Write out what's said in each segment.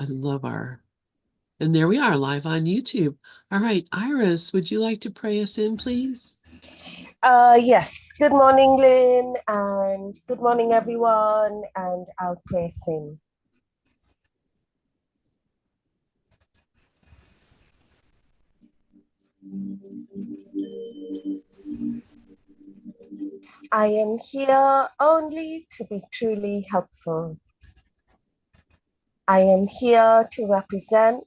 love and there we are live on YouTube. All right, Iris, would you like to pray us in, please? Yes. Good morning, Lynn, and good morning, everyone. And I'll pray soon. I am here only to be truly helpful. I am here to represent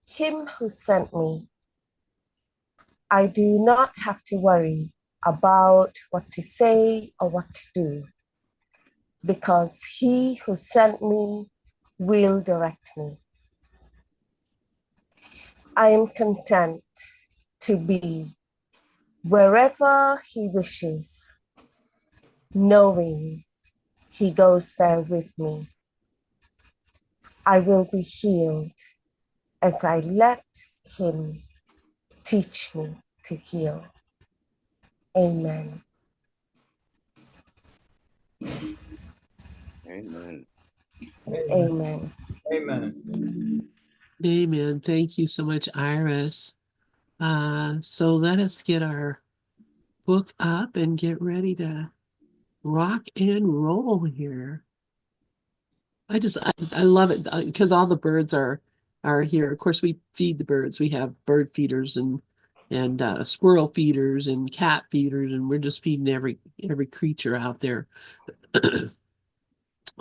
Him who sent me. I do not have to worry about what to say or what to do, because He who sent me will direct me. I am content to be wherever He wishes, knowing He goes there with me. I will be healed as I let Him teach me to heal. Amen. Amen. Amen. Amen. Amen. Thank you so much, Iris. So let us get our book up and get ready to rock and roll here. I love it because all the birds are here. Of course, we feed the birds. We have bird feeders and squirrel feeders and cat feeders, and we're just feeding every creature out there.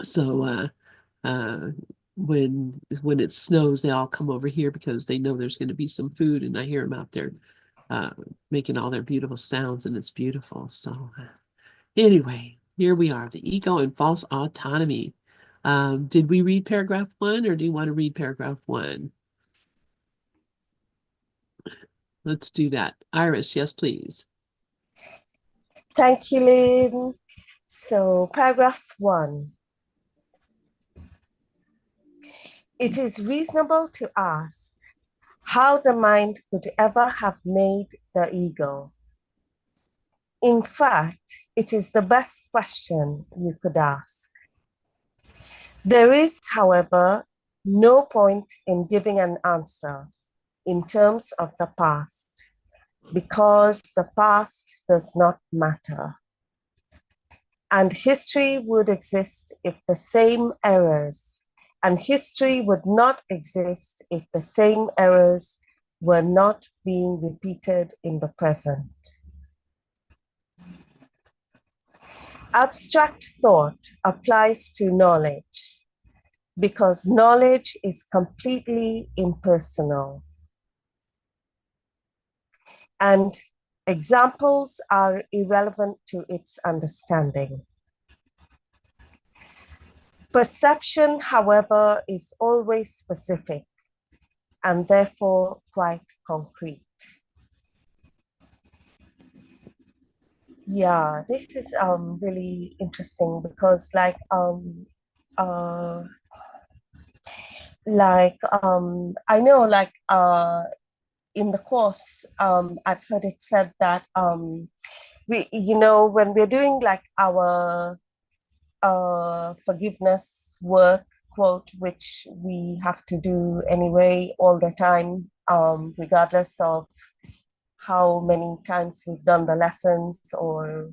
So when it snows, they all come over here because they know there's going to be some food, and I hear them out there making all their beautiful sounds, and it's beautiful. So anyway, here we are, the ego and false autonomy. Did we read paragraph 1, or do you want to read paragraph 1? Let's do that. Iris, yes, please. Thank you, Lynn. So, paragraph 1. It is reasonable to ask how the mind could ever have made the ego. In fact, it is the best question you could ask. There is, however, no point in giving an answer in terms of the past, because the past does not matter. And history would exist if the same errors, and history would not exist if the same errors were not being repeated in the present. Abstract thought applies to knowledge because knowledge is completely impersonal. And examples are irrelevant to its understanding. Perception, however, is always specific and therefore quite concrete. Yeah, this is really interesting because I know in the course, I've heard it said that when we're doing like our forgiveness work, quote, which we have to do anyway all the time, regardless of how many times we've done the lessons or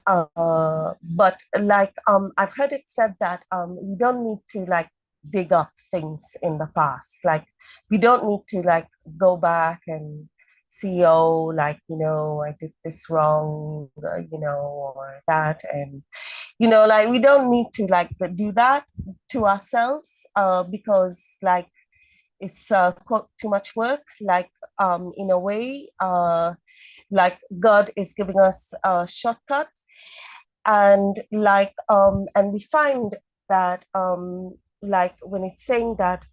but I've heard it said that we don't need to like dig up things in the past. Like we don't need to like go back and see, oh, like, I did this wrong, or that. And, like we don't need to like do that to ourselves because like it's quite too much work. Like in a way, like God is giving us a shortcut. And and we find that like when it's saying that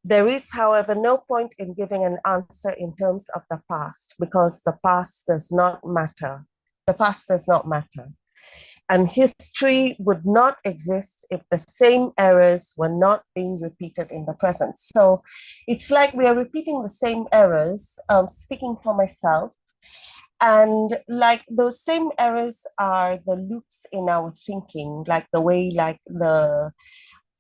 there is, however, no point in giving an answer in terms of the past because the past does not matter. The past does not matter. And history would not exist if the same errors were not being repeated in the present. So it's like we are repeating the same errors, speaking for myself. And like those same errors are the loops in our thinking, like the way like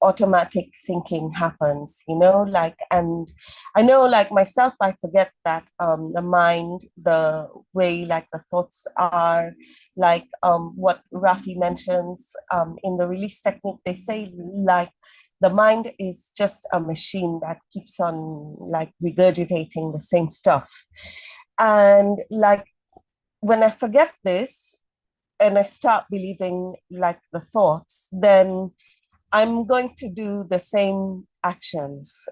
automatic thinking happens, like, and I know, like myself, I forget that the mind, the way like the thoughts are, like what Rafi mentions in the release technique, they say like the mind is just a machine that keeps on like regurgitating the same stuff. And like when I forget this and I start believing like the thoughts, then I'm going to do the same actions,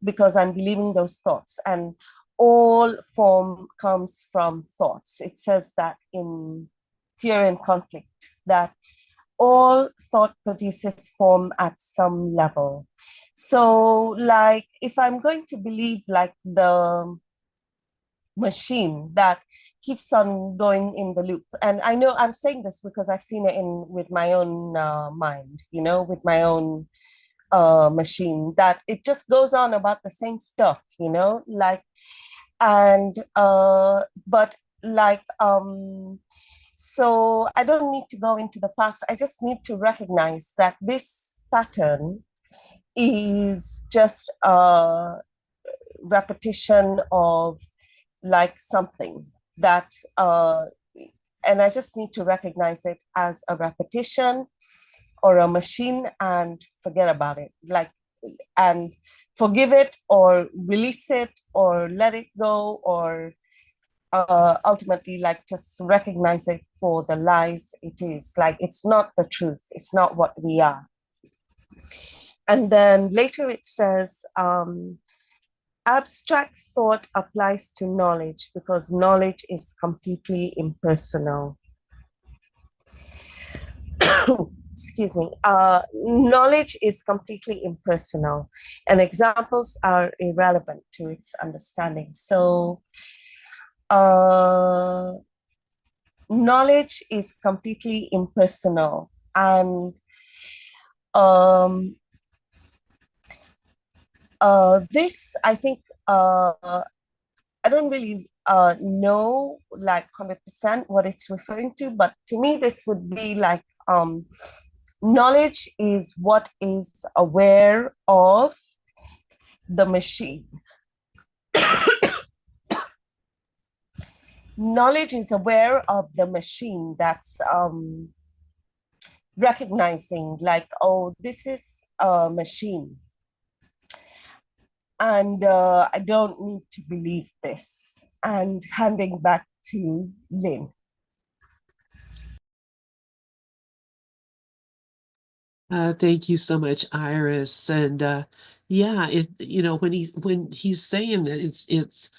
because I'm believing those thoughts. And all form comes from thoughts. It says that in Fear and Conflict, that all thought produces form at some level. So, like, if I'm going to believe like the machine that keeps on going in the loop, and I know I'm saying this because I've seen it in with my own mind, with my own machine, that it just goes on about the same stuff, like, and but like so I don't need to go into the past. I just need to recognize that this pattern is just a repetition of like something that and I just need to recognize it as a repetition or a machine and forget about it, like, and forgive it or release it or let it go, or ultimately like just recognize it for the lies it is. Like, it's not the truth, it's not what we are. And then later it says abstract thought applies to knowledge because knowledge is completely impersonal. Excuse me. Knowledge is completely impersonal, and examples are irrelevant to its understanding. So, knowledge is completely impersonal, and this, I think, I don't really know like 100% what it's referring to, but to me, this would be like knowledge is what is aware of the machine. Knowledge is aware of the machine that's recognizing like, oh, this is a machine. And I don't need to believe this. And handing back to Lynn. Thank you so much, Iris. And yeah, when he's saying that it's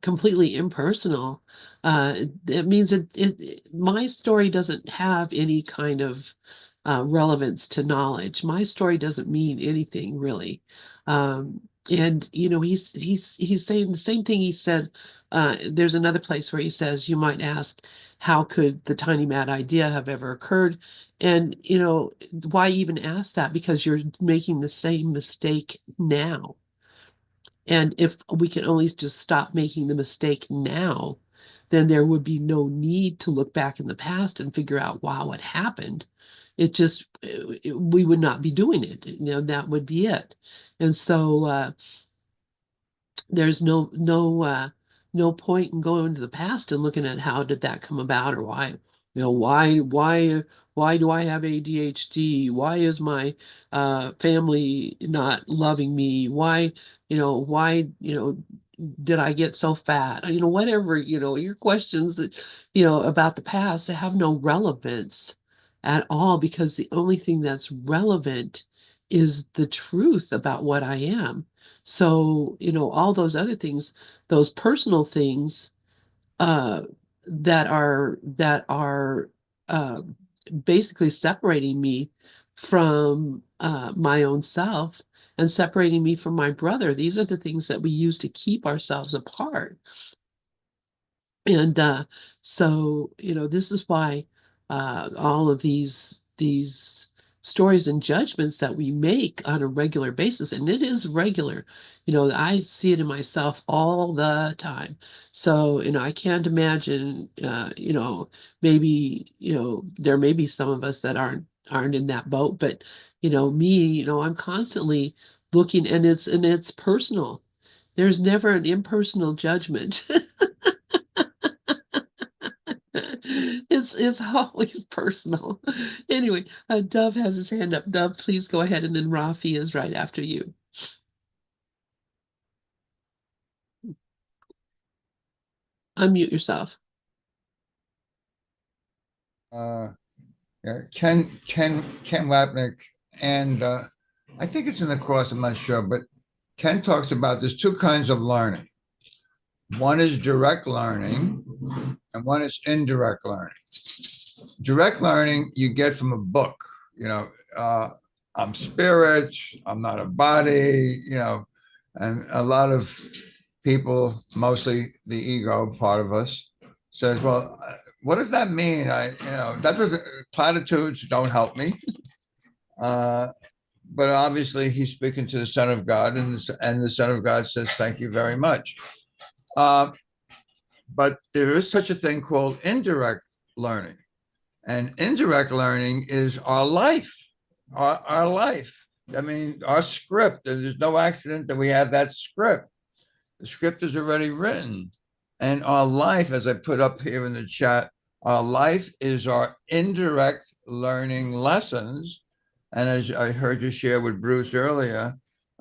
completely impersonal, it means my story doesn't have any kind of relevance to knowledge. My story doesn't mean anything really. And he's saying the same thing he said. There's another place where he says, you might ask, how could the tiny mad idea have ever occurred? And, why even ask that? Because you're making the same mistake now. And if we can only just stop making the mistake now, then there would be no need to look back in the past and figure out, wow, what happened. We would not be doing it. That would be it. And so there's no point in going to the past and looking at how did that come about, or why, why do I have ADHD? Why is my family not loving me? Why did I get so fat? Whatever, your questions that, about the past, they have no relevance at all, because the only thing that's relevant is the truth about what I am. So, all those other things, those personal things, uh, that are uh, basically separating me from my own self and separating me from my brother. These are the things that we use to keep ourselves apart. And so, this is why all of these stories and judgments that we make on a regular basis, and it is regular, I see it in myself all the time. So, I can't imagine, maybe, there may be some of us that aren't in that boat. But me, I'm constantly looking, and it's personal. There's never an impersonal judgment. It's always personal. Anyway, Dove has his hand up. Dove, please go ahead, and then Rafi is right after you. Unmute yourself. Yeah, Ken Wapnick, and I think it's in the course. I'm not sure, but Ken talks about there's two kinds of learning. One is direct learning, and one is indirect learning. Direct learning you get from a book. You know, I'm spirit. I'm not a body. And a lot of people, mostly the ego part of us, says, "Well, what does that mean? That doesn't platitudes don't help me." Uh, but obviously, he's speaking to the Son of God, and the Son of God says, "Thank you very much." Uh, but there is such a thing called indirect learning, and indirect learning is our life, our life. I mean, our script. And there's no accident that we have that script. The script is already written. And our life, as I put up here in the chat, our life is our indirect learning lessons. And as I heard you share with Bruce earlier,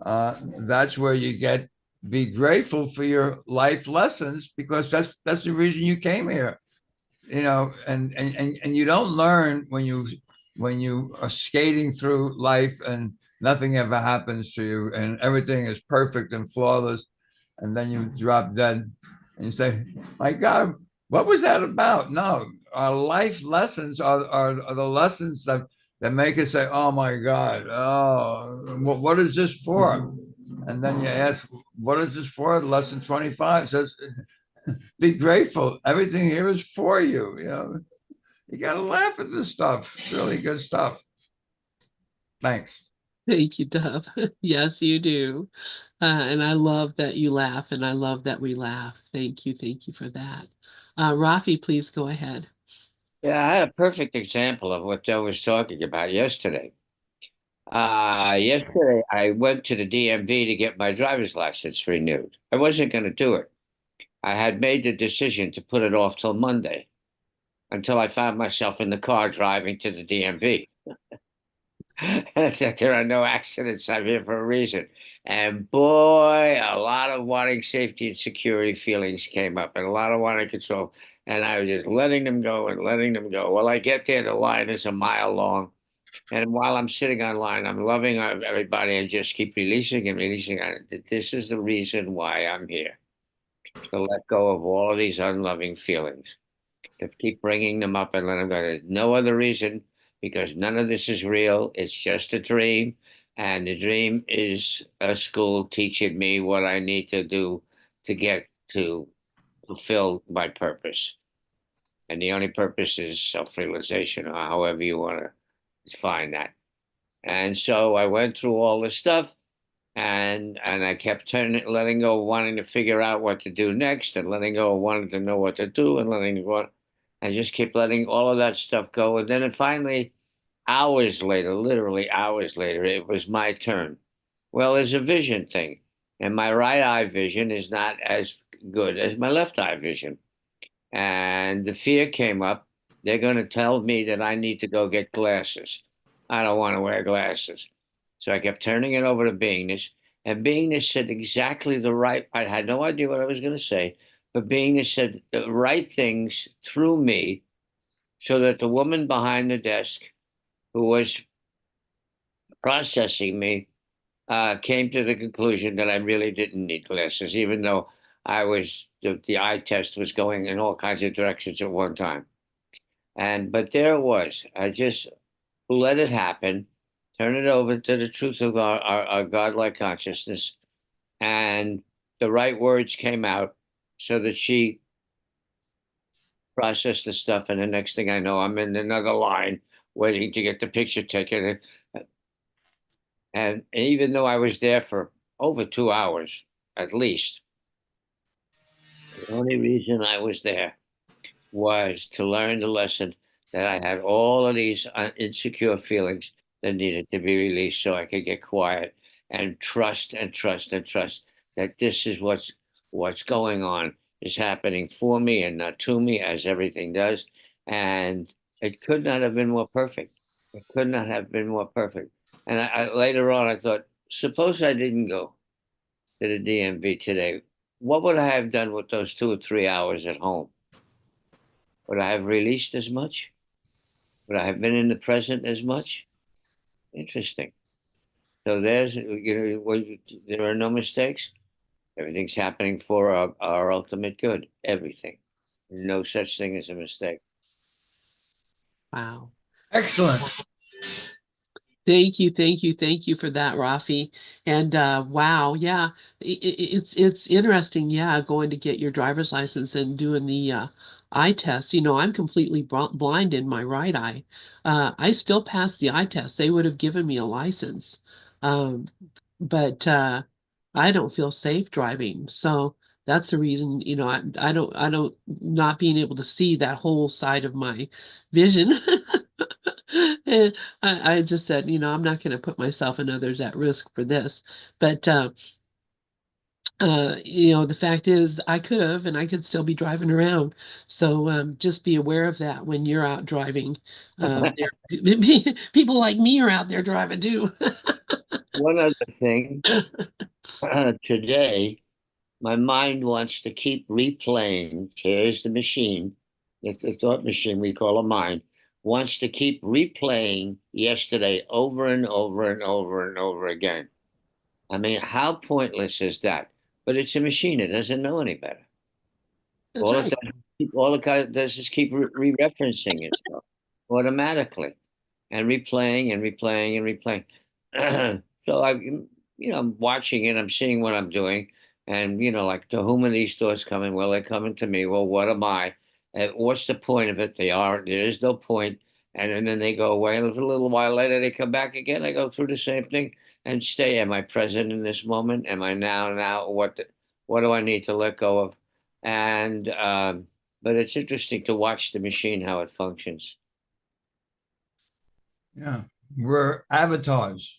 that's where you be grateful for your life lessons, because that's the reason you came here. And you don't learn when you are skating through life and nothing ever happens to you and everything is perfect and flawless, and then you drop dead and you say, my God, what was that about? No, our life lessons are the lessons that make us say, oh my God, what is this for? And then you ask, what is this for? Lesson 25 says, be grateful. Everything here is for you. You got to laugh at this stuff. It's really good stuff. Thanks. Thank you, Dove. Yes, you do. And I love that you laugh, and I love that we laugh. Thank you. Thank you for that. Rafi, please go ahead. Yeah, I had a perfect example of what Joe was talking about yesterday. Yesterday, I went to the DMV to get my driver's license renewed. I wasn't going to do it. I had made the decision to put it off till Monday until I found myself in the car driving to the DMV. And I said, there are no accidents. I'm here for a reason. And boy, a lot of wanting safety and security feelings came up, and a lot of wanting control. And I was just letting them go and letting them go. Well, I get there, the line is a mile long. And while I'm sitting online, I'm loving everybody and just keep releasing and releasing. This is the reason why I'm here, to let go of all of these unloving feelings, to keep bringing them up and let them go. There's no other reason, because none of this is real. It's just a dream. And the dream is a school teaching me what I need to do to get to fulfill my purpose. And the only purpose is self-realization, or however you want to define that. And so I went through all this stuff, and I kept letting go, wanting to figure out what to do next, and letting go, wanting to know what to do, and letting go. I just kept letting all of that stuff go. And then finally, hours later, literally hours later, it was my turn. Well, there's a vision thing, and my right eye vision is not as good as my left eye vision. And the fear came up. They're going to tell me that I need to go get glasses. I don't want to wear glasses. So I kept turning it over to beingness. And beingness said exactly the right, I had no idea what I was going to say, but beingness said the right things through me, so that the woman behind the desk who was processing me came to the conclusion that I really didn't need glasses, even though the eye test was going in all kinds of directions at one time. But there it was. I just let it happen, turn it over to the truth of our godlike consciousness, and the right words came out, so that she processed the stuff. And the next thing I know, I'm in another line waiting to get the picture taken. And even though I was there for over 2 hours at least, the only reason I was there was to learn the lesson that I had all of these insecure feelings that needed to be released so I could get quiet and trust and trust and trust that this is what's going on is happening for me and not to me, as everything does. And it could not have been more perfect. It could not have been more perfect. And later on, I thought, suppose I didn't go to the DMV today. What would I have done with those 2 or 3 hours at home? Would I have released as much? Would I have been in the present as much? Interesting. So there are no mistakes. Everything's happening for our ultimate good. Everything. No such thing as a mistake. Wow. Excellent. Thank you, thank you, thank you for that, Rafi. And wow, yeah, it's interesting, yeah, going to get your driver's license and doing the eye test. You know, I'm completely blind in my right eye. I still passed the eye test. They would have given me a license, um, but I don't feel safe driving. So that's the reason, you know, I don't not being able to see that whole side of my vision. And I just said, you know, I'm not going to put myself and others at risk for this. But, you know, the fact is, I could have, and I could still be driving around. So just be aware of that when you're out driving. There, people like me are out there driving too. One other thing, today, my mind wants to keep replaying. Here's the machine. It's the thought machine we call a mind. Wants to keep replaying yesterday over and over and over and over again. I mean, how pointless is that? But it's a machine. It doesn't know any better. That's right. All it does is keep re-referencing itself automatically and replaying and replaying and replaying. So I'm watching it. I'm seeing what I'm doing, and like, to whom are these thoughts coming? Well, they're coming to me. Well, what am I? What's the point of it? They are. There is no point. And then they go away. And a little while later, they come back again. I go through the same thing and stay. Am I present in this moment? Am I now? Now, what do I need to let go of? And but it's interesting to watch the machine how it functions. Yeah. We're avatars.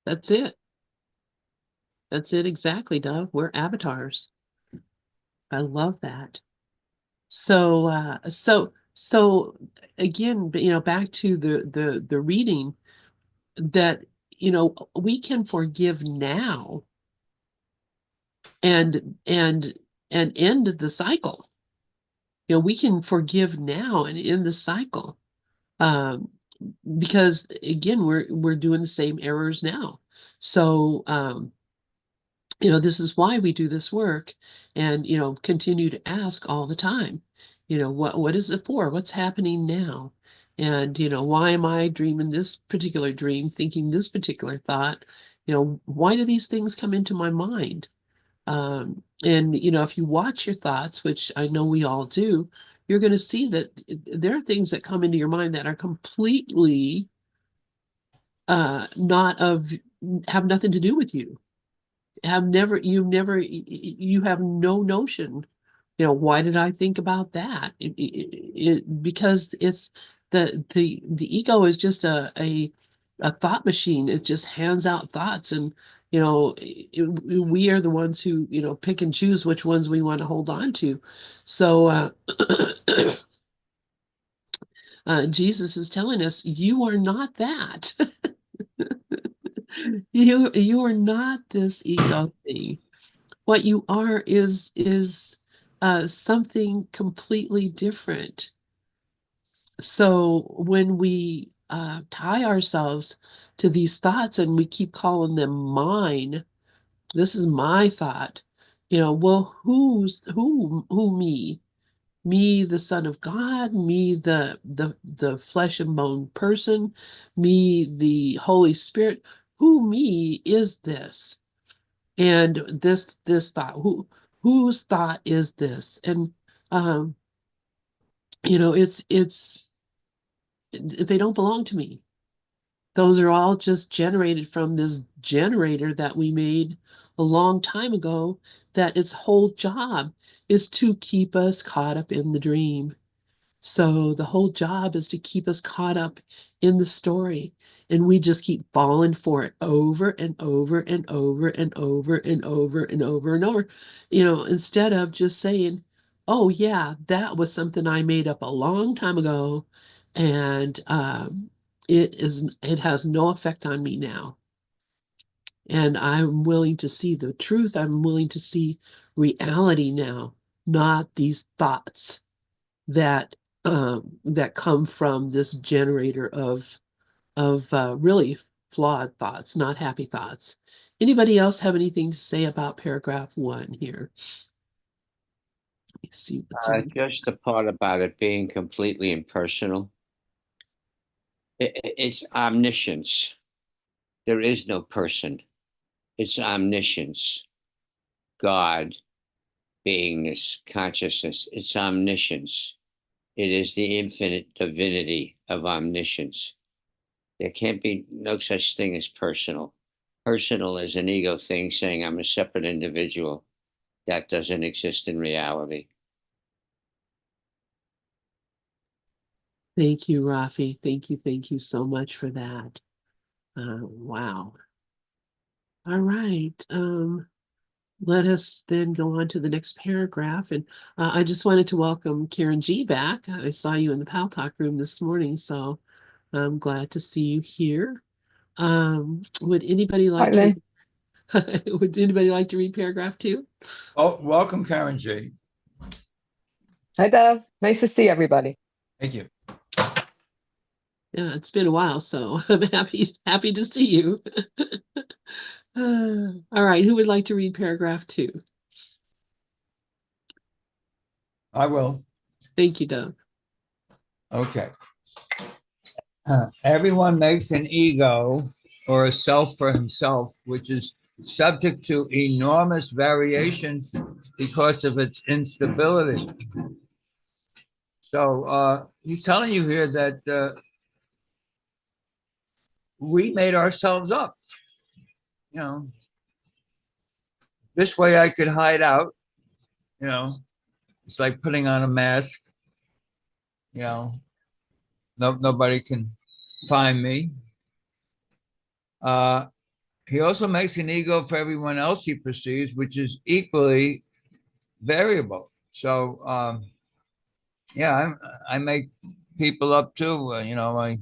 That's it. That's it exactly, Doug. We're avatars. I love that. So, so again, you know, back to the reading that, you know, we can forgive now and and end the cycle. You know, we can forgive now and end the cycle. Um, because again, we're doing the same errors now. So, you know, this is why we do this work and, you know, continue to ask all the time, you know, what is it for? What's happening now? And, you know, why am I dreaming this particular dream, thinking this particular thought? You know, why do these things come into my mind? And, you know, if you watch your thoughts, which I know we all do, you're going to see that there are things that come into your mind that are completely not of, have nothing to do with you, you have no notion, you know, why did I think about that? Because it's the ego is just a thought machine. It just hands out thoughts, and you know, we are the ones who, you know, pick and choose which ones we want to hold on to. So Jesus is telling us, you are not that. You are not this ego thing. What you are is something completely different. So when we tie ourselves to these thoughts and we keep calling them mine, this is my thought. You know, well, who me? Me, the Son of God, me, the flesh and bone person, me, the Holy Spirit. Who me is this? And this thought, whose thought is this? And um you know, they don't belong to me. Those are all just generated from this generator that we made a long time ago, that its whole job is to keep us caught up in the dream. So the whole job is to keep us caught up in the story. And we just keep falling for it over and over and over and over and over and over and over, instead of just saying, oh, yeah, that was something I made up a long time ago. And it has no effect on me now. And I'm willing to see the truth. I'm willing to see reality now, not these thoughts that come from this generator of really flawed thoughts, not happy thoughts. Anybody else have anything to say about paragraph 1 here? Let me see what's in. Just the part about it being completely impersonal. It's omniscience. There is no person. It's omniscience. God, beingness, consciousness. It's omniscience. It is the infinite divinity of omniscience. There can't be no such thing as personal. Personal is an ego thing saying I'm a separate individual. That doesn't exist in reality. Thank you, Rafi. Thank you so much for that. Wow. All right. Let us then go on to the next paragraph. And I just wanted to welcome Karen G back. I saw you in the Pal Talk room this morning, so I'm glad to see you here. Would anybody like to would anybody like to read paragraph 2? Oh, welcome, Karen G. Hi, Dov. Nice to see everybody. Thank you. Yeah, it's been a while, so I'm happy to see you. All right, who would like to read paragraph 2? I will. Thank you, Doug. Okay. Everyone makes an ego or a self for himself, which is subject to enormous variation because of its instability. So he's telling you here that we made ourselves up. This way I could hide out. It's like putting on a mask. Nobody can find me. He also makes an ego for everyone else he perceives, which is equally variable. So, I make people up too. I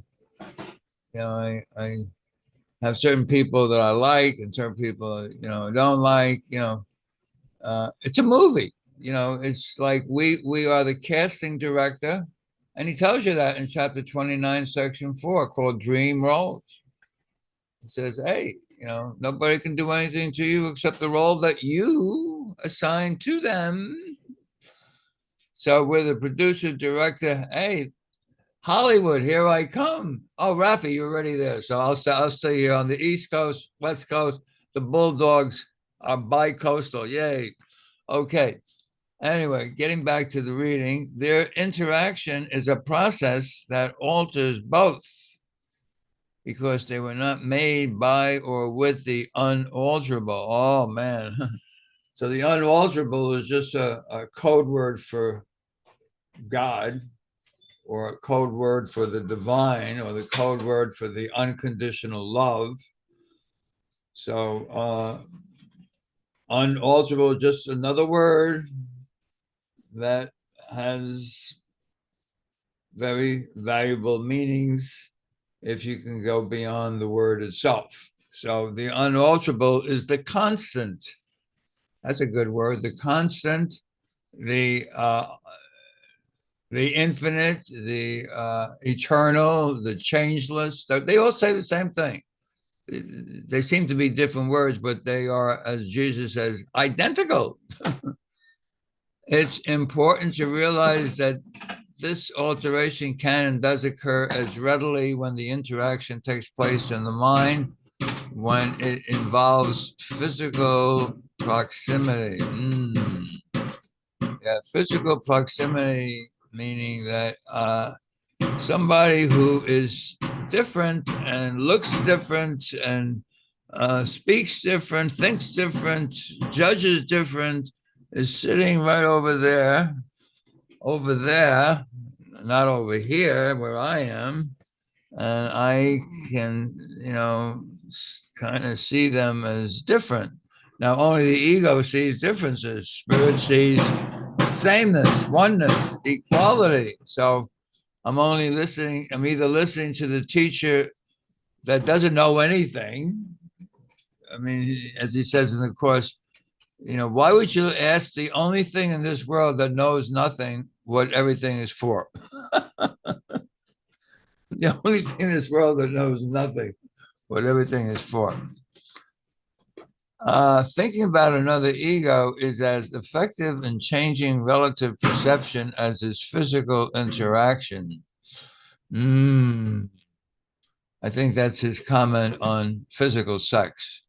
have certain people that I like and certain people, I don't like. It's a movie. It's like we are the casting director, and he tells you that in chapter 29, section 4, called Dream Roles. He says, hey, nobody can do anything to you except the role that you assign to them. So we're the producer, director. Hey, Hollywood, here I come. Oh, Rafi, you're already there. So I'll say here on the East Coast, West Coast, the Bulldogs are bi-coastal. Yay. Okay. Anyway, getting back to the reading, their interaction is a process that alters both because they were not made by or with the unalterable. Oh, man. So the unalterable is just a code word for God, or a code word for the divine, or the code word for the unconditional love. So unalterable is just another word that has very valuable meanings if you can go beyond the word itself. So the unalterable is the constant. That's a good word. The constant, the infinite, the eternal, the changeless. They all say the same thing. They seem to be different words, but they are, as Jesus says, identical. It's important to realize that this alteration can and does occur as readily when the interaction takes place in the mind, when it involves physical proximity. Yeah, physical proximity, meaning that somebody who is different and looks different and speaks different, thinks different, judges different, is sitting right over there, not over here where I am. And I can, kind of see them as different. Now, only the ego sees differences. Spirit sees sameness, oneness, equality. So I'm either listening to the teacher that doesn't know anything. I mean, as he says in the Course, why would you ask the only thing in this world that knows nothing what everything is for? The only thing in this world that knows nothing what everything is for. Thinking about another ego is as effective in changing relative perception as is physical interaction. I think that's his comment on physical sex.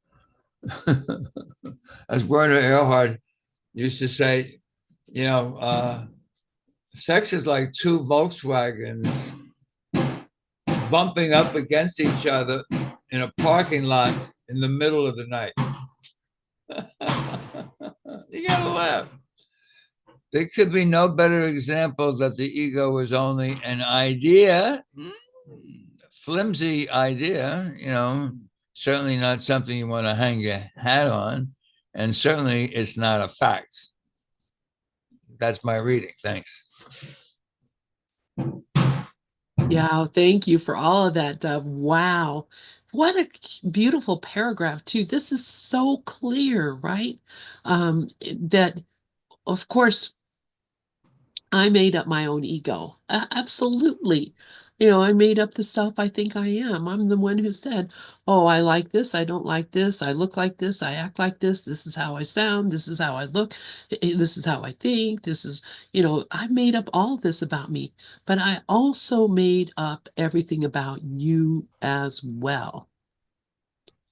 As Werner Erhard used to say, sex is like two Volkswagens bumping up against each other in a parking lot in the middle of the night. You gotta laugh. There could be no better example that the ego is only an idea, flimsy idea, certainly not something you want to hang your hat on, and certainly it's not a fact. That's my reading. Thanks. Yeah, thank you for all of that, Dove. Wow. What a beautiful paragraph, too. This is so clear, right? That, of course, I made up my own ego. Absolutely. I made up the self I think I am. I'm the one who said, oh, I like this, I don't like this, I look like this, I act like this is how I sound, this is how I look, this is how I think, I made up all this about me, but I also made up everything about you as well.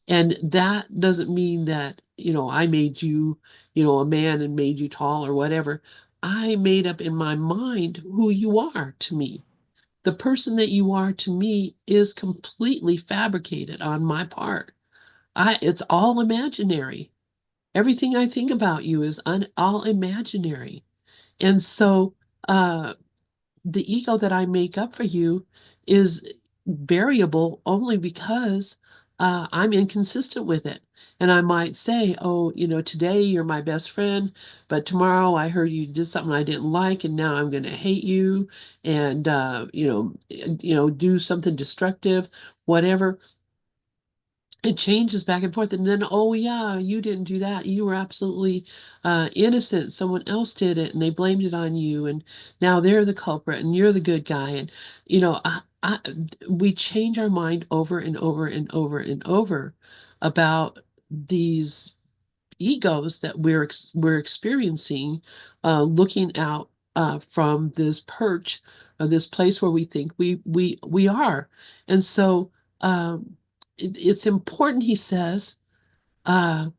And that doesn't mean that, I made you, a man and made you tall or whatever. I made up in my mind who you are to me. The person that you are to me is completely fabricated on my part. It's all imaginary. Everything I think about you is all imaginary. And so, the ego that I make up for you is variable only because I'm inconsistent with it. And I might say, oh, today you're my best friend, but tomorrow I heard you did something I didn't like, and now I'm going to hate you and, do something destructive, whatever. It changes back and forth, and then, oh yeah, you didn't do that, you were absolutely innocent, someone else did it and they blamed it on you, and now they're the culprit and you're the good guy. And we change our mind over and over and over and over about these egos that we're experiencing, looking out from this perch, this place where we think we are. And so, it's important, he says, uh,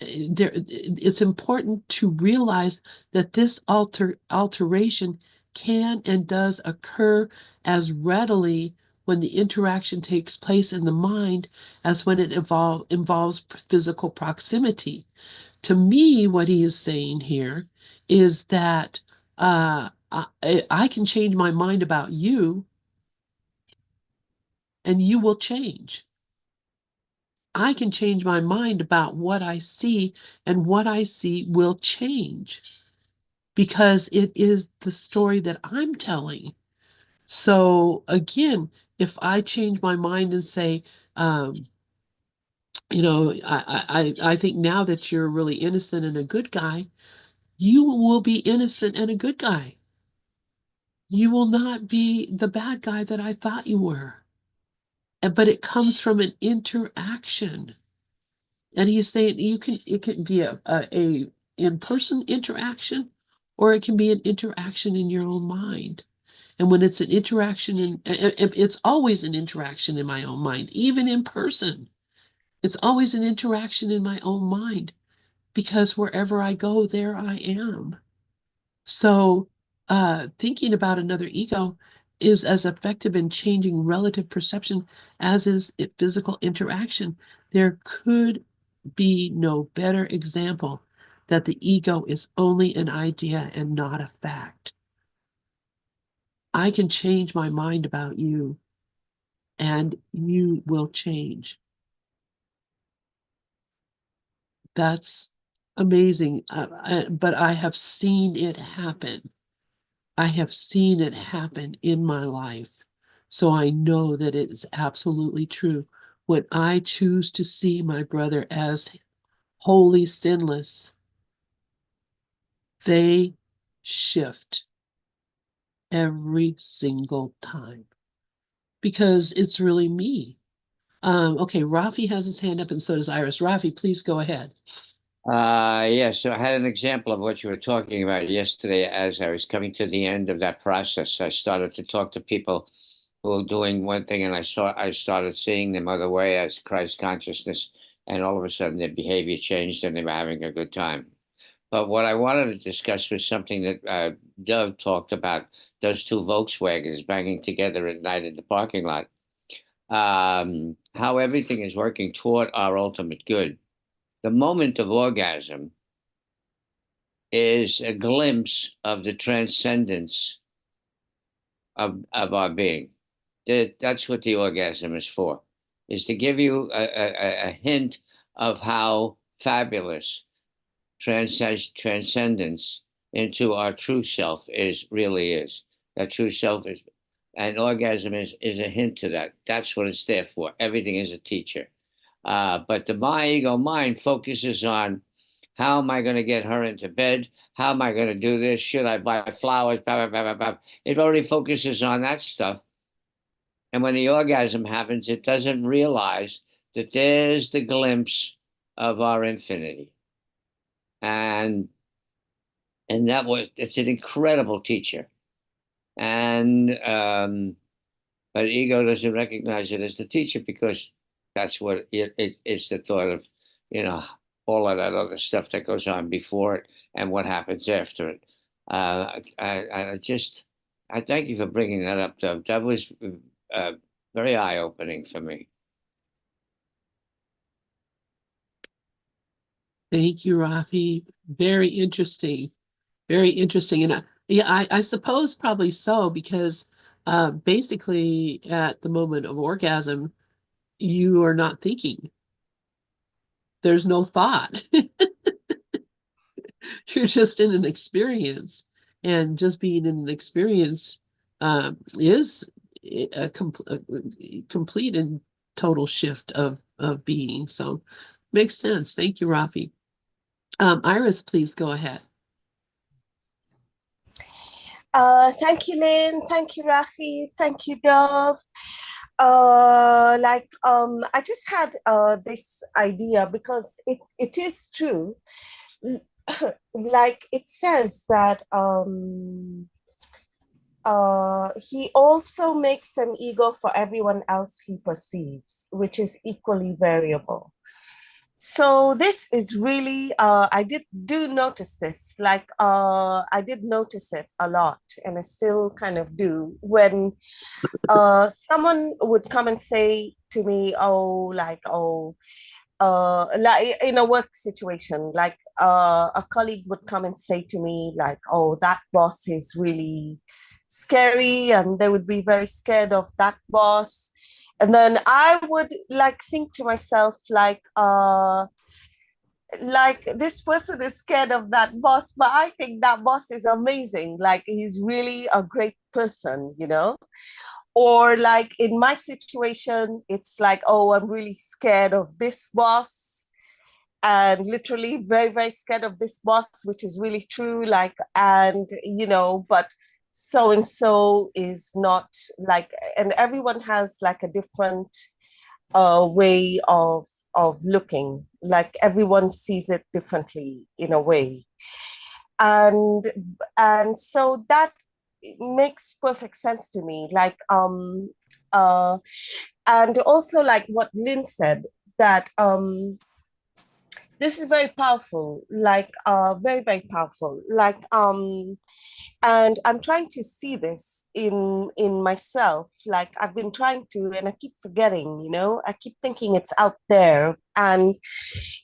it's important to realize that this alteration can and does occur as readily when the interaction takes place in the mind as when it involves physical proximity. To me, what he is saying here is that I can change my mind about you and you will change. I can change my mind about what I see, and what I see will change because it is the story that I'm telling. So again, if I change my mind and say, um, I think now that you're really innocent and a good guy, you will be innocent and a good guy. You will not be the bad guy that I thought you were. But it comes from an interaction. And he's saying it can be a in-person interaction, or it can be an interaction in your own mind. And when it's an interaction it's always an interaction in my own mind, even in person. It's always an interaction in my own mind because wherever I go, there I am. So, thinking about another ego is as effective in changing relative perception as is physical interaction. There could be no better example that the ego is only an idea and not a fact. I can change my mind about you and you will change. That's amazing. But I have seen it happen. I have seen it happen in my life. So I know that it is absolutely true. When I choose to see my brother as wholly sinless, they shift every single time because it's really me. Okay, Rafi has his hand up and so does Iris. Rafi, please go ahead. Yeah, so I had an example of what you were talking about yesterday as I was coming to the end of that process. I started to talk to people who were doing one thing and I started seeing them other way as Christ consciousness, and all of a sudden their behavior changed and they were having a good time. But what I wanted to discuss was something that Dove talked about, those two Volkswagens banging together at night in the parking lot. How everything is working toward our ultimate good. The moment of orgasm is a glimpse of the transcendence of our being. That's what the orgasm is for, is to give you a hint of how fabulous transcendence into our true self is really is. That true self is, and orgasm is a hint to that. That's what it's there for. Everything is a teacher. But the my ego mind focuses on how am I going to get her into bed? How am I going to do this? Should I buy flowers? Blah, blah, blah, blah, blah. It already focuses on that stuff. And when the orgasm happens, it doesn't realize that there's the glimpse of our infinity. And it's an incredible teacher. And but ego doesn't recognize it as the teacher because that's what it's the thought of, you know, all of that other stuff that goes on before it and what happens after it. I thank you for bringing that up, Dov. That was very eye-opening for me. Thank you, Rafi. Very interesting. Very interesting. And yeah, I suppose probably so, because basically at the moment of orgasm, you are not thinking. There's no thought. You're just in an experience. And just being in an experience is a complete and total shift of being. So makes sense. Thank you, Rafi. Iris, please go ahead. Thank you, Lynn. Thank you, Rafi. Thank you, Dove. I just had this idea because it is true. Like it says that he also makes an ego for everyone else he perceives, which is equally variable. So this is really, I do notice this, I did notice it a lot, and I still kind of do, when someone would come and say to me, like in a work situation, a colleague would come and say to me, like, oh, that boss is really scary, and they would be very scared of that boss. And then I would like think to myself, like this person is scared of that boss, but I think that boss is amazing. Like he's really a great person, you know? Or like in my situation, it's like, oh, I'm really scared of this boss, and literally very, very scared of this boss, which is really true. Like, and you know, but so and so is not like, and everyone has like a different way of looking. Like everyone sees it differently in a way, and so that makes perfect sense to me. And also like what Lynn said, that this is very powerful, very, very powerful. And I'm trying to see this in myself. Like I've been trying to, and I keep forgetting, you know, I keep thinking it's out there, and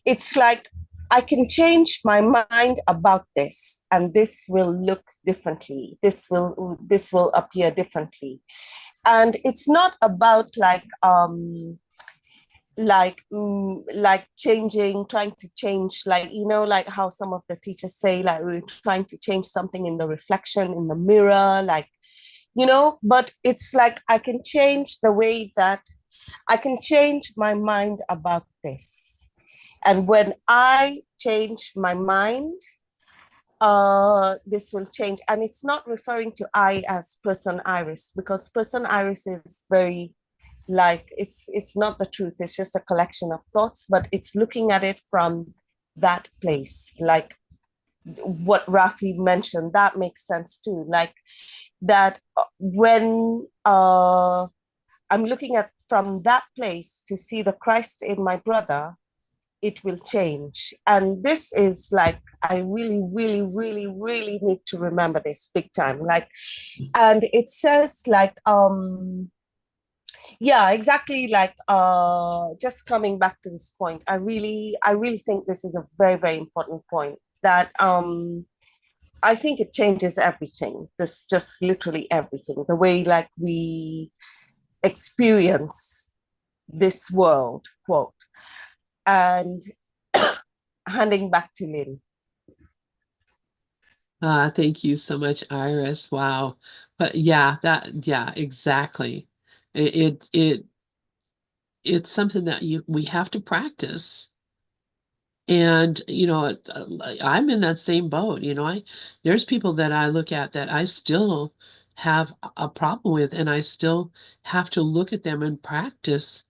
it's like I can change my mind about this, and this will look differently. This will appear differently. And it's not about like changing, trying to change, like, like how some of the teachers say, like we're trying to change something in the reflection in the mirror, like, but it's like I can change the way that I can change my mind about this. And when I change my mind, this will change. And it's not referring to I as person Iris, because person Iris is very, like, it's not the truth. It's just a collection of thoughts, but it's looking at it from that place, like what Rafi mentioned. That makes sense too. Like that when I'm looking at from that place to see the Christ in my brother, it will change. And this is like, I really, really, really, really need to remember this big time. Like, and it says like, yeah, exactly. Like, just coming back to this point, I really think this is a very, very important point, that I think it changes everything. There's just literally everything. The way like we experience this world, quote. And handing back to Lynn. Thank you so much, Iris. Wow. But yeah, yeah, exactly. It it's something that we have to practice. And I'm in that same boat. There's people that I look at that I still have a problem with, and I still have to look at them and practice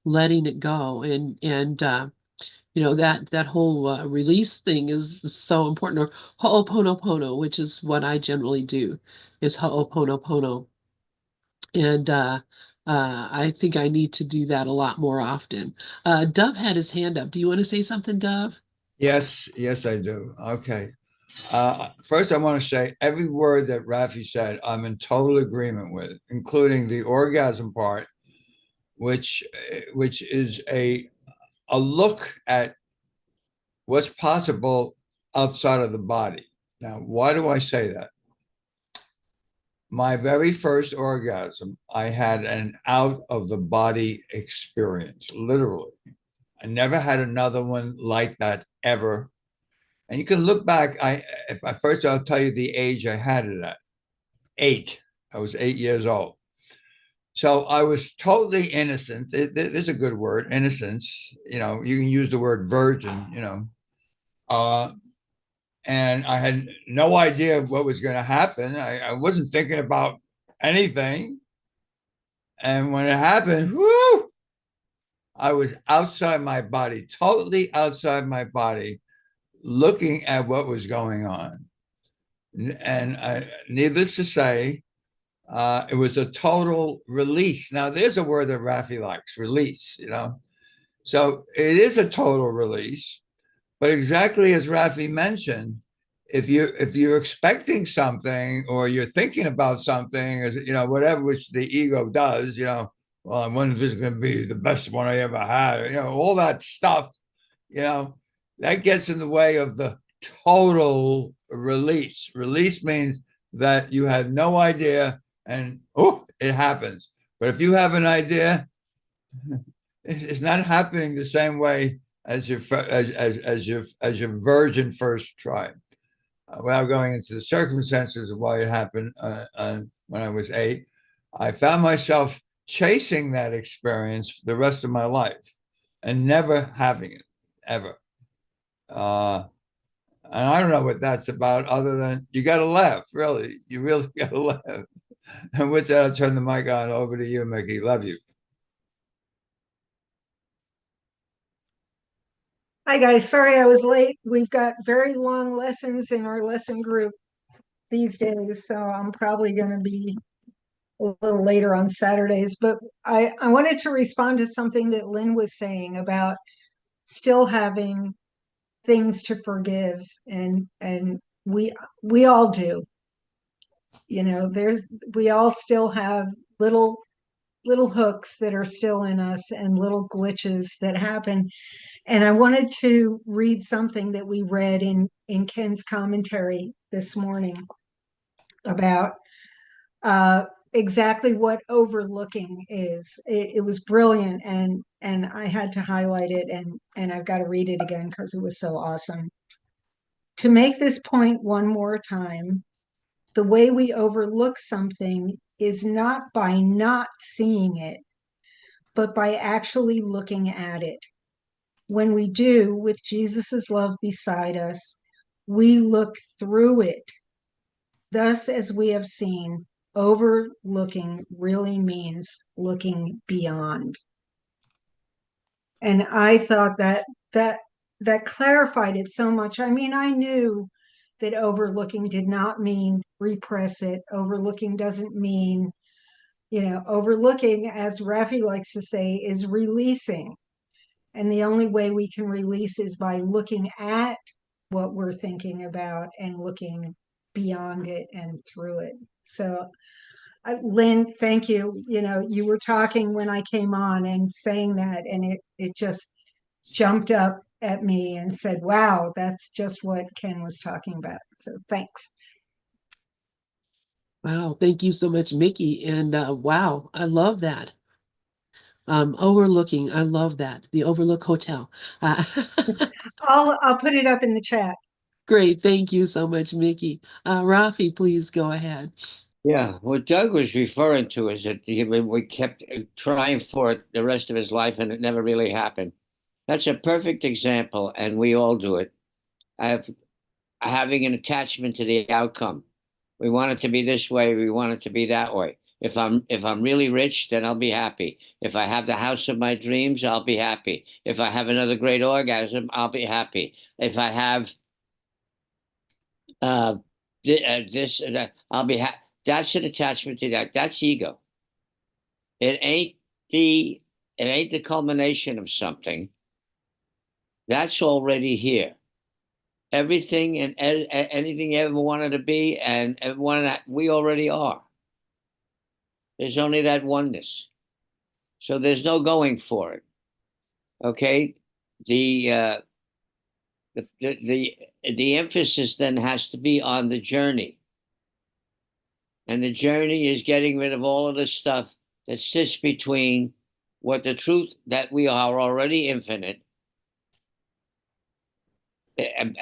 letting it go. And that whole release thing is so important. Or ho'oponopono, which is what I generally do, is ho'oponopono. And I think I need to do that a lot more often. Dove had his hand up. Do you want to say something, Dove? Yes, I do. Okay. First, I want to say every word that Rafi said, I'm in total agreement with, including the orgasm part, which is a look at what's possible outside of the body. Now, why do I say that? My very first orgasm, I had an out of the body experience, literally. I never had another one like that ever. And you can look back. If I first, I'll tell you the age I had it at. 8. I was 8 years old. So I was totally innocent. There's a good word, innocence. You can use the word virgin. Uh, and I had no idea what was going to happen. I wasn't thinking about anything. And when it happened, whoo, I was outside my body, totally outside my body, looking at what was going on. And needless to say, it was a total release. Now, there's a word that Rafi likes, release. So it is a total release. But exactly as Rafi mentioned, if you're expecting something or you're thinking about something, as whatever which the ego does, well, I wonder if this is going to be the best one I ever had, all that stuff, you know, that gets in the way of the total release. Release means that you had no idea and it happens. But if you have an idea, it's not happening the same way as your virgin first try. Without going into the circumstances of why it happened when I was 8, I found myself chasing that experience for the rest of my life and never having it ever. And I don't know what that's about, other than you got to laugh. Really, you really got to laugh. And with that, I'll turn the mic on over to you, Mickey. Love you. Hi guys, sorry I was late. We've got very long lessons in our lesson group these days, so I'm probably going to be a little later on Saturdays. But I wanted to respond to something that Lynn was saying about still having things to forgive, and we all do. We all still have little little hooks that are still in us and little glitches that happen. And I wanted to read something that we read in Ken's commentary this morning about exactly what overlooking is. It was brilliant, and I had to highlight it, and I've got to read it again because it was so awesome. To make this point one more time, the way we overlook something is not by not seeing it, but by actually looking at it. When we do, with Jesus's love beside us, we look through it. Thus, as we have seen, overlooking really means looking beyond. And I thought that clarified it so much. I mean, I knew that overlooking did not mean repress it. Overlooking doesn't mean, overlooking, as Rafi likes to say, is releasing. And the only way we can release is by looking at what we're thinking about and looking beyond it and through it. So, Lynn, thank you. You were talking when I came on and saying that, and it just jumped up at me and said, wow, that's just what Ken was talking about. So thanks. Wow, thank you so much, Mickey. And wow, I love that. Overlooking, I love that. The Overlook Hotel. I'll put it up in the chat. Great, thank you so much, Mickey. Rafi, please go ahead. Yeah, what Doug was referring to is that we kept trying for it the rest of his life and it never really happened. That's a perfect example, and we all do it. Of having an attachment to the outcome. We want it to be this way, we want it to be that way. If I'm really rich, then I'll be happy. If I have the house of my dreams, I'll be happy. If I have another great orgasm, I'll be happy. If I have uh, this, that, I'll be happy. That's an attachment to that. That's ego. It ain't the it ain't the culmination of something. That's already here. Everything and anything you ever wanted to be and everyone that we already are. There's only that oneness. So there's no going for it. Okay? The the emphasis then has to be on the journey. And the journey is getting rid of all of the stuff that sits between what the truth that we are already infinite and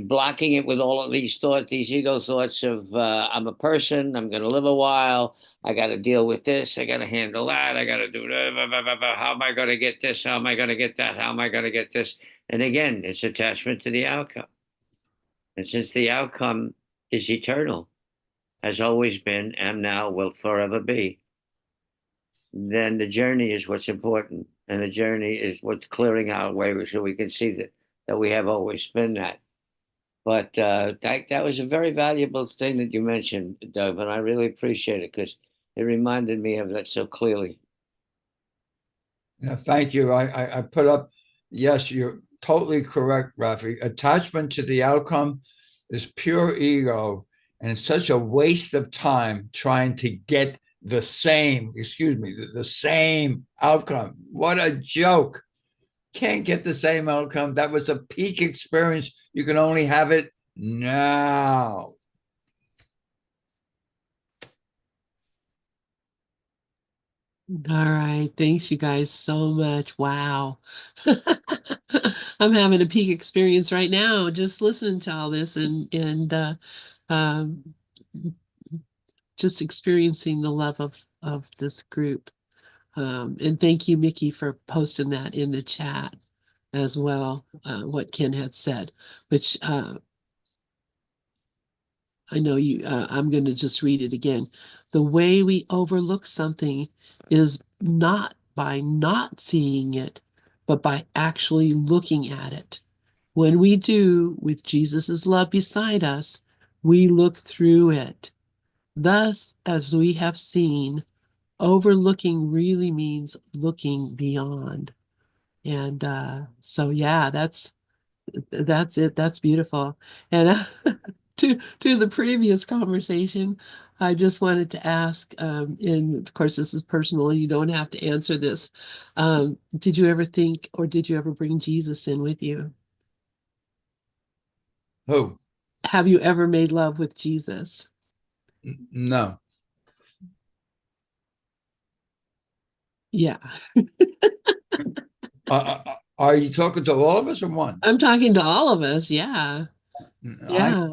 blocking it with all of these thoughts, these ego thoughts of I'm a person, I'm going to live a while, I got to deal with this, I got to handle that, I got to do that. How am I going to get this? How am I going to get that? How am I going to get this? And again, it's attachment to the outcome. And since the outcome is eternal, has always been, and now will forever be, then the journey is what's important. And the journey is what's clearing our way so we can see that we have always been that. But that was a very valuable thing that you mentioned, Doug, and I really appreciate it because it reminded me of that so clearly. Yeah, thank you. I put up, yes, you're totally correct, Rafi. Attachment to the outcome is pure ego, and it's such a waste of time trying to get the same, excuse me, the same outcome. What a joke. Can't get the same outcome. That was a peak experience. You can only have it now. All right, thanks you guys so much. Wow. I'm having a peak experience right now just listening to all this and um, just experiencing the love of this group. And thank you, Mickey, for posting that in the chat as well, what Ken had said, which I know you, I'm going to just read it again. The way we overlook something is not by not seeing it, but by actually looking at it. When we do, with Jesus's love beside us, we look through it. Thus, as we have seen, overlooking really means looking beyond. And so, yeah, that's it. That's beautiful. And to the previous conversation, I just wanted to ask, and of course this is personal, you don't have to answer this. Did you ever think, or did you ever bring Jesus in with you? Who? Have you ever made love with Jesus? No. Yeah. Are you talking to all of us or one? I'm talking to all of us. Yeah. I, Yeah.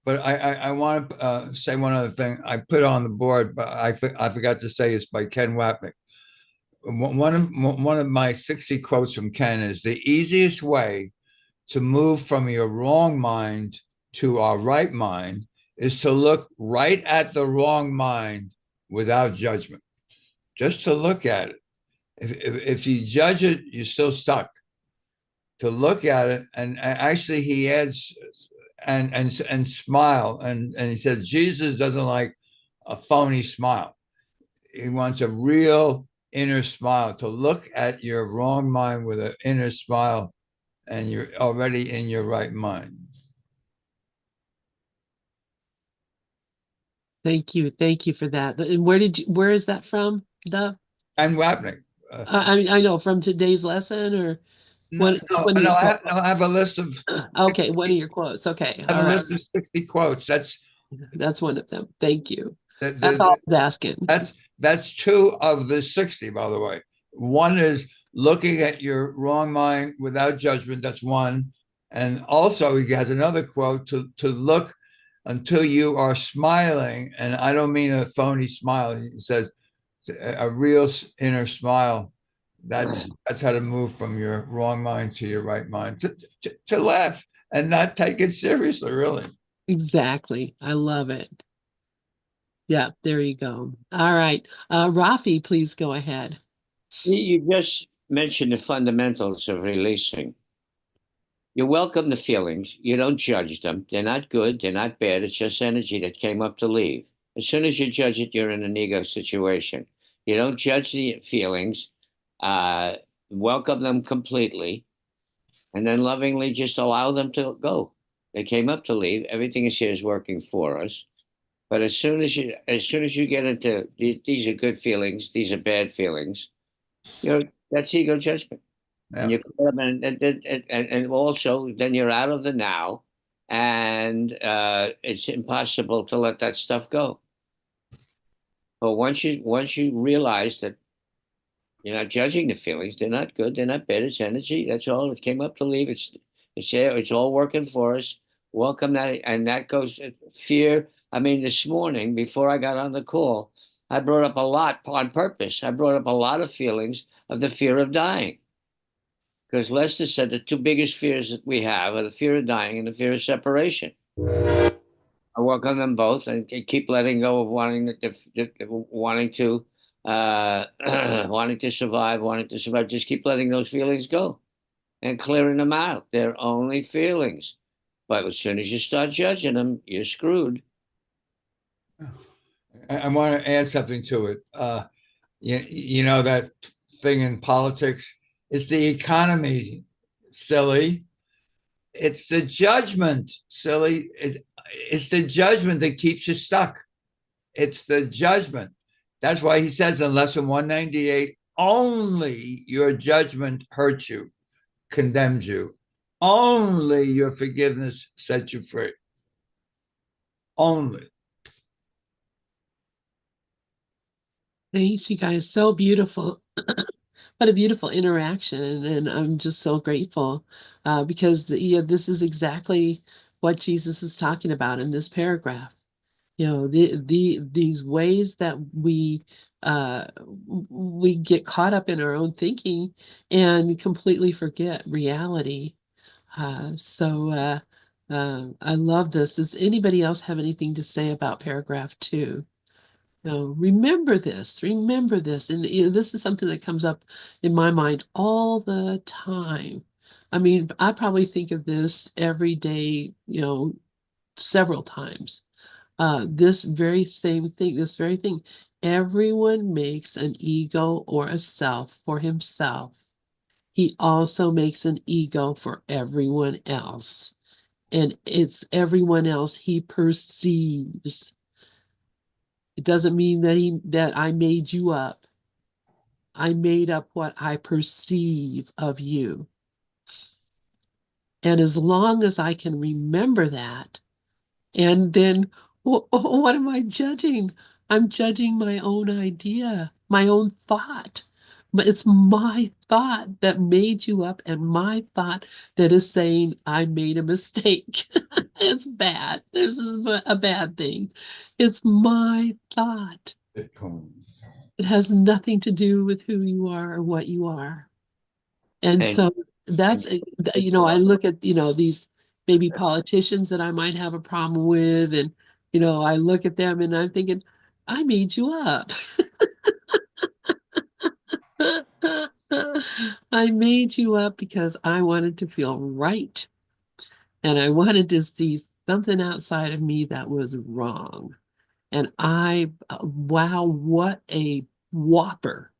but I want to say one other thing. I put on the board, but I forgot to say it's by Ken Wapnick. One of my 60 quotes from Ken is the easiest way to move from your wrong mind to our right mind is to look right at the wrong mind without judgment. Just to look at it. If you judge it, you're still stuck. To look at it, and actually he adds and smile, and he says Jesus doesn't like a phony smile. He wants a real inner smile. To look at your wrong mind with an inner smile, and you're already in your right mind. Thank you. Thank you for that. And where is that from, Dove? And Wapnick. I mean, I know from today's lesson or No, one, no, one of no, your I have a list of okay, one of your quotes. Okay. I have All a right. list of 60 quotes. That's one of them. Thank you. That's all the, I was asking. that's two of the 60, by the way. One is looking at your wrong mind without judgment. That's one. And also he has another quote to look until you are smiling. And I don't mean a phony smile. He says a real inner smile. That's how to move from your wrong mind to your right mind. To laugh and not take it seriously, really. Exactly. I love it. Yeah, there you go. All right. Rafi, please go ahead. You just mentioned the fundamentals of releasing. You welcome the feelings. You don't judge them. They're not good. They're not bad. It's just energy that came up to leave. As soon as you judge it, you're in an ego situation. You don't judge the feelings. Uh, Welcome them completely, and then lovingly just allow them to go. They came up to leave. Everything is here is working for us. But as soon as you get into these are good feelings, these are bad feelings, that's ego judgment. And Yeah. and also then you're out of the now, and it's impossible to let that stuff go. But once you realize that you're not judging the feelings, they're not good, they're not bad, it's energy. That's all. It came up to leave. It's there, it's all working for us. Welcome that, and that goes fear. I mean, this morning before I got on the call, I brought up a lot on purpose. I brought up a lot of feelings of the fear of dying. Because Lester said the two biggest fears that we have are the fear of dying and the fear of separation. I work on them both and keep letting go of wanting to wanting to survive, wanting to survive. Just keep letting those feelings go and clearing them out. They're only feelings. But as soon as you start judging them, you're screwed. I want to add something to it. You know that thing in politics? It's the economy, silly. It's the judgment, silly. It's the judgment that keeps you stuck. It's the judgment. That's why he says in lesson 198, only your judgment hurts you, condemns you. Only your forgiveness sets you free. Only. Thanks, you guys. So beautiful. What a beautiful interaction. And I'm just so grateful because this is exactly what Jesus is talking about in this paragraph. These ways that we get caught up in our own thinking and completely forget reality. I love this. Does anybody else have anything to say about paragraph 2? No, remember this, remember this. And this is something that comes up in my mind all the time. I mean, I probably think of this every day, several times. This very same thing, this very thing. Everyone makes an ego or a self for himself. He also makes an ego for everyone else. And it's everyone else he perceives. It doesn't mean that I made you up. I made up what I perceive of you. And as long as I can remember that, and then what am I judging? I'm judging my own idea, my own thought. But it's my thought that made you up, and my thought that is saying I made a mistake. It's bad. This is a bad thing. It's my thought. Bitcoin. It has nothing to do with who you are or what you are. And And so that's, I look at, these maybe politicians that I might have a problem with, and, I look at them and I'm thinking, I made you up. I made you up because I wanted to feel right. And I wanted to see something outside of me that was wrong. And wow, what a whopper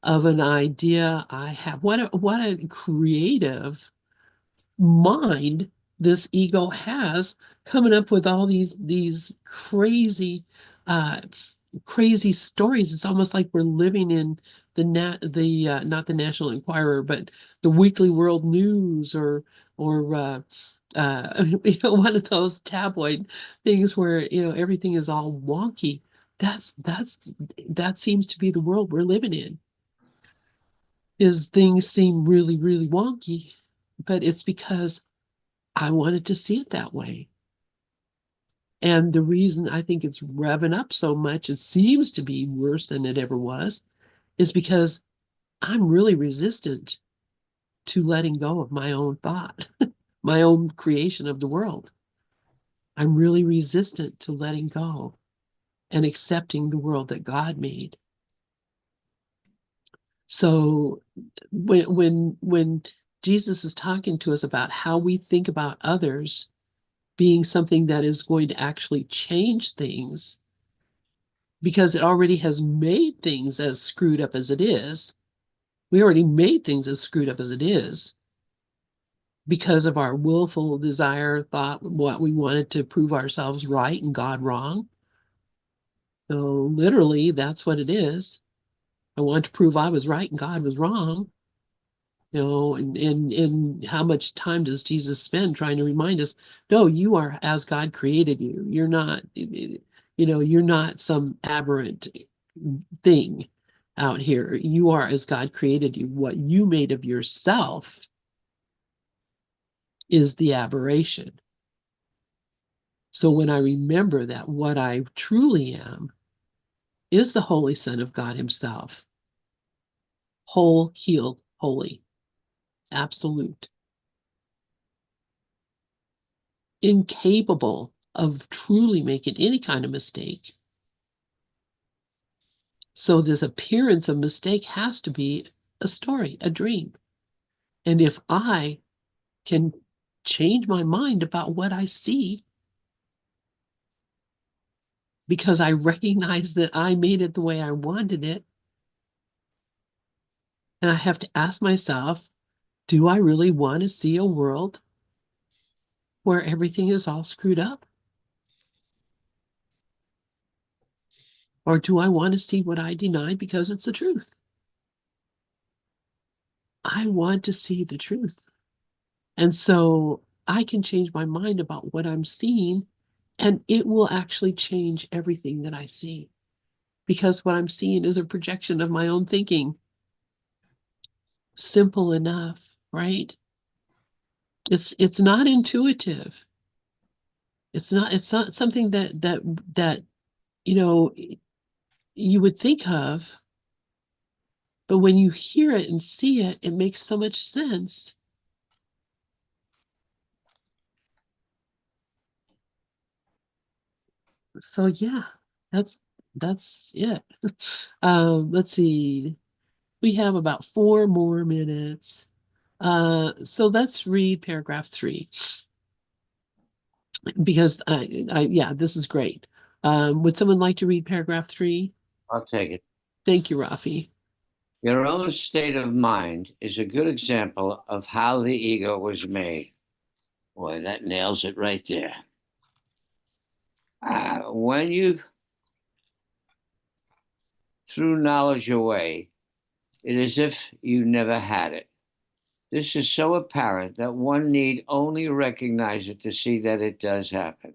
of an idea I have. What a creative mind this ego has, coming up with all these uh crazy stories. It's almost like we're living in the not the National Enquirer, but the Weekly World News, or one of those tabloid things where everything is all wonky. That seems to be the world we're living in. Is things seem really, really wonky, but it's because I wanted to see it that way. And the reason I think it's revving up so much, it seems to be worse than it ever was, is because I'm really resistant to letting go of my own thought, my own creation of the world. I'm really resistant to letting go and accepting the world that God made. So when Jesus is talking to us about how we think about others being something that is going to actually change things, because it already has made things as screwed up as it is. We already made things as screwed up as it is because of our willful desire, thought, what we wanted to prove ourselves right and God wrong. So literally, that's what it is. I want to prove I was right and God was wrong. And how much time does Jesus spend trying to remind us, no, you are as God created you. You're not some aberrant thing out here. You are as God created you. What you made of yourself is the aberration. So when I remember that what I truly am is the Holy Son of God Himself, whole, healed, holy, absolute, incapable of truly making any kind of mistake. So this appearance of mistake has to be a story, a dream. And if I can change my mind about what I see, because I recognize that I made it the way I wanted it, and I have to ask myself, do I really want to see a world where everything is all screwed up? Or do I want to see what I denied because it's the truth? I want to see the truth. And so I can change my mind about what I'm seeing, and it will actually change everything that I see, because what I'm seeing is a projection of my own thinking. Simple enough, right? It's not intuitive. It's not something that you know you would think of, but when you hear it and see it, it makes so much sense. So yeah, that's that's it. Let's see. We have about 4 more minutes. So let's read paragraph 3, because yeah, this is great. Would someone like to read paragraph 3? I'll take it. Thank you, Rafi. Your own state of mind is a good example of how the ego was made. Boy, that nails it right there. When you threw knowledge away, it is as if you never had it. This is so apparent that one need only recognize it to see that it does happen.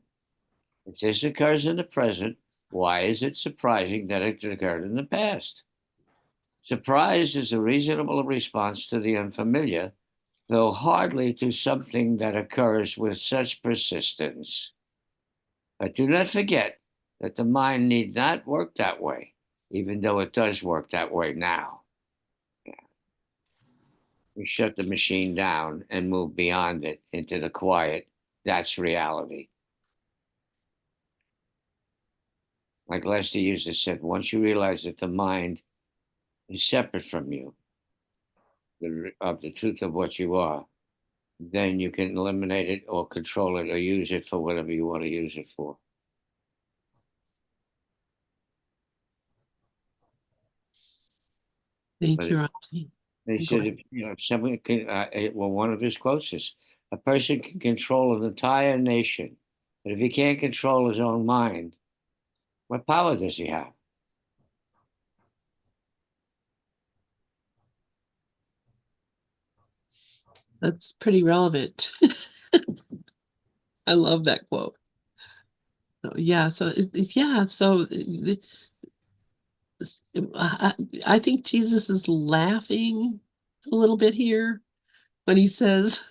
If this occurs in the present, why is it surprising that it occurred in the past? Surprise is a reasonable response to the unfamiliar, though hardly to something that occurs with such persistence. But do not forget that the mind need not work that way, even though it does work that way now. We shut the machine down and move beyond it into the quiet. That's reality. Like Lester used to said, once you realize that the mind is separate from you, of the truth of what you are, then you can eliminate it or control it or use it for whatever you want to use it for. Thank But you, Rocky. they Go said, ahead. if someone can, well, one of his quotes is, a person can control an entire nation, but if he can't control his own mind, what power does he have? That's pretty relevant. I love that quote. So, yeah, so yeah, so I think Jesus is laughing a little bit here when he says,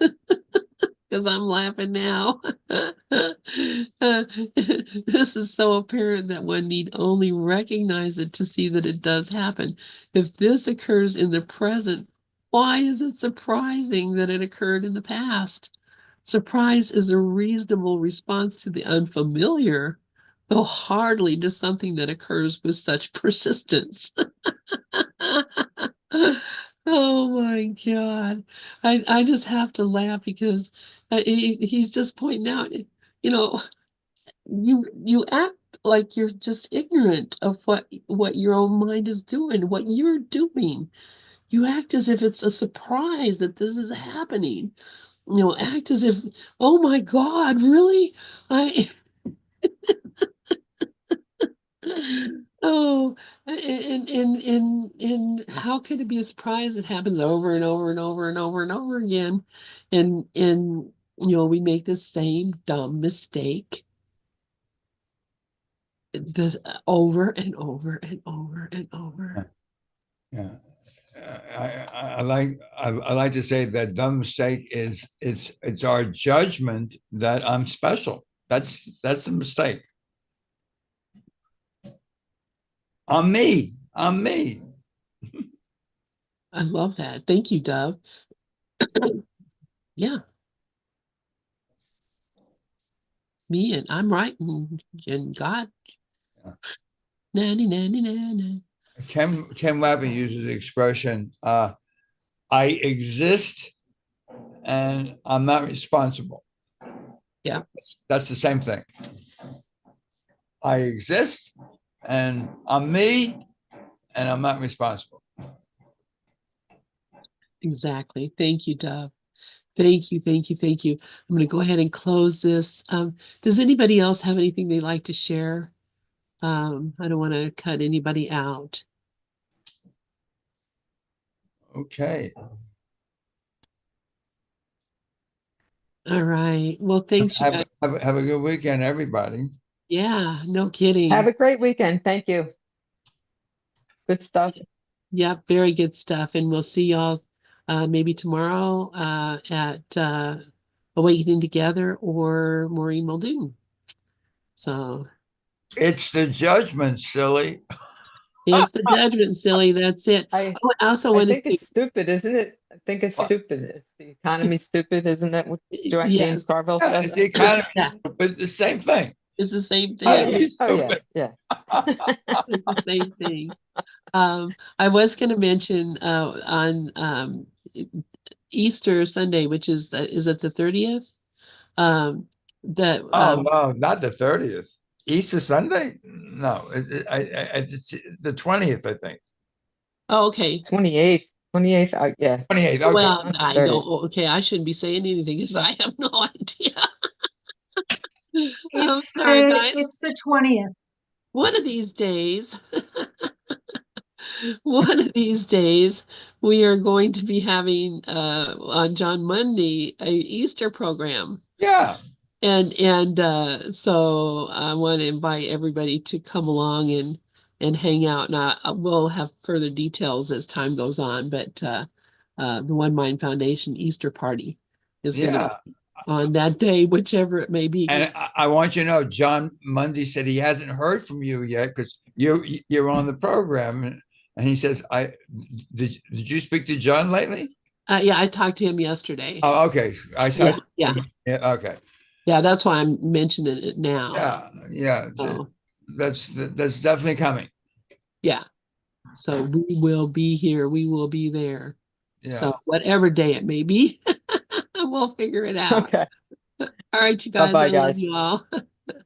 because I'm laughing now. This is so apparent that one need only recognize it to see that it does happen. If this occurs in the present, why is it surprising that it occurred in the past? Surprise is a reasonable response to the unfamiliar, though hardly to something that occurs with such persistence. Oh my God. I just have to laugh because he's just pointing out, you know, you act like you're just ignorant of what your own mind is doing, what you're doing. You act as if it's a surprise that this is happening. Act as if, oh my God, really? I Oh, and how could it be a surprise? It happens over and over and over and over and over again. And we make the same dumb mistake this over and over and over and over. Yeah. I like to say that dumb mistake is it's our judgment that I'm special. That's the mistake. I'm me. I'm me. I love that. Thank you, Dove. Yeah, me and I'm right and God. Yeah. Nanny, nanny, nanny. Ken Webber uses the expression, I exist and I'm not responsible. Yeah. That's the same thing. I exist and I'm me and I'm not responsible. Exactly. Thank you, Dove. Thank you, thank you, thank you. I'm going to go ahead and close this. Does anybody else have anything they'd like to share? I don't want to cut anybody out. Okay. All right. Well, thanks, you guys. Have a good weekend, everybody. Yeah, no kidding. Have a great weekend. Thank you. Good stuff. Yep, very good stuff. And we'll see y'all maybe tomorrow at Awakening Together or Maureen Muldoon. So It's the judgment, silly. it's the judgment, silly. That's it. I also I wanted think to, it's stupid, isn't it? I think it's stupid. It's the economy's stupid, isn't that what James yes, Carville Yeah, says? it's the economy, yeah, but the same thing. it's the same Yeah, thing. yeah. Oh yeah, Stupid. yeah. It's the same thing. I was going to mention on Easter Sunday, which is it the 30th? That Oh no, not the 30th. Easter Sunday? No, it's the 20th, I think. oh, okay. 28th. 28th. Yeah. 28th. Okay. Well, Not the I 30th. don't. Okay, I shouldn't be saying anything because I have no idea. I'm sorry, guys. It's the 20th. One of these days. one of these days we are going to be having on John Monday a Easter program. Yeah, And so I want to invite everybody to come along and hang out. And we'll have further details as time goes on. But the One Mind Foundation Easter party is going to yeah. be on that day, whichever it may be. And I want you to know, John Mundy said he hasn't heard from you yet because you're on the program, and he says, "I did you speak to John lately?" Yeah, I talked to him yesterday. Oh, okay. Yeah. Yeah, okay. Yeah, that's why I'm mentioning it now. Yeah. So, That's definitely coming. yeah. So we will be here. We will be there. Yeah. So whatever day it may be, we'll figure it out. Okay. All right, you guys. Bye-bye, I love guys. you all.